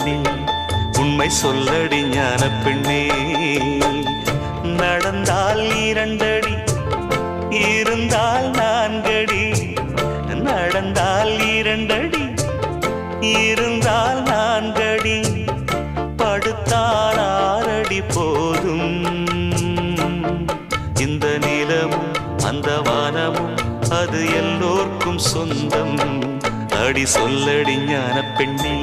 பெண்ணே, உண்மை சொல்லடி ஞான பெண்ணே. நடந்தால் 2 அடி, இருந்தால் 4 அடி. நடந்தால் 2 அடி, இருந்தால் 4 அடி. படுத்தால் 6 அடி போதும். இந்த நிலமும் அந்த வானமும் அது எல்லோர்க்கும் சொந்தம். அடி சொல்லடி ஞான பெண்ணே.